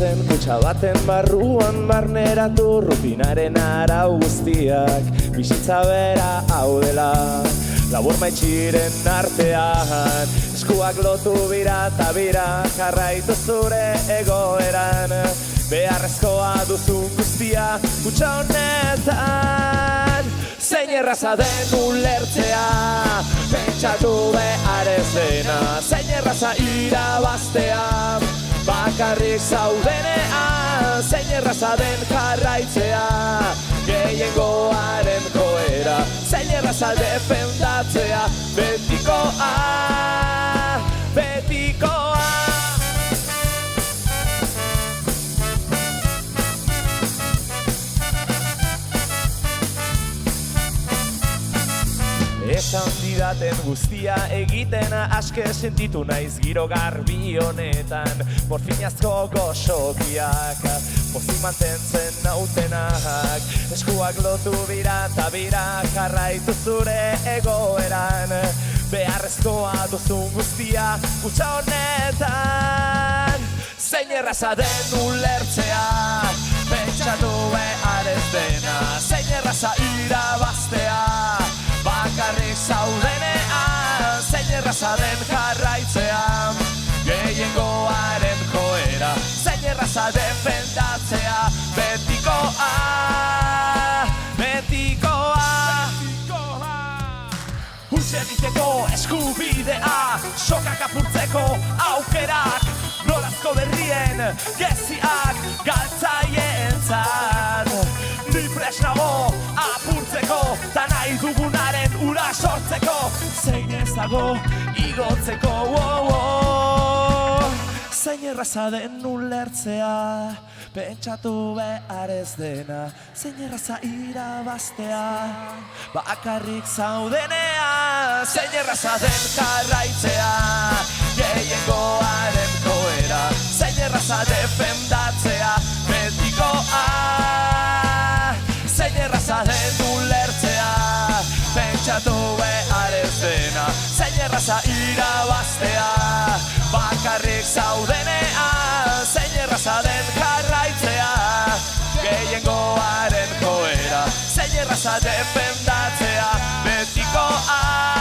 zen kutxa baten barruan barneratu rutinaren arau guztiak bizitza bera hau dela labur maitxiren artean eskuak lotu bira eta bira jarraitu zure egoeran beharrezkoa duzun guztia kutxa honetan zein erraza den ulertzea pentsatu behar ez dena zein erraza irabaztea bakarrik zaudenean zein erraza den jarraitzea gehiengoaren joera zein erraza defendatzea betikoa, betikoa esan didaten guztia egiten aske sentitu naiz giro garbi honetan morfinazko goxokiak pozik mantentzen nautenak eskuak lotu bira eta bira jarraitu zure egoeran beharrezkoa duzun guztia kutxa honetan zein erraza den ulertzea pentsatu behar ez dena zein erraza irabaztea bakarrik zaudenean zein erraza den jarraitzea gehiengoaren joera zein erraza defendatzea betikoa, betikoa huts egiteko eskubidea sokak apurtzeko aukerak norazko berrien geziak galtzaientzat ni prest nago apurtzeko ta nahi dugunaren ura sortzeko zein ez dago igotzeko zein erraza den ulertzea pentsatu behar ez dena zein erraza irabaztea bakarrik zaudenean zein erraza den jarraitzea gehiengoaren joera zein erraza defendatzea betikoa zein erraza den ulertzea pentsatu behar ez dena zein erraza irabaztea bakarrik zaudenean zein erraza den jarraitzea gehiengoaren joera zein erraza defendatzea betikoa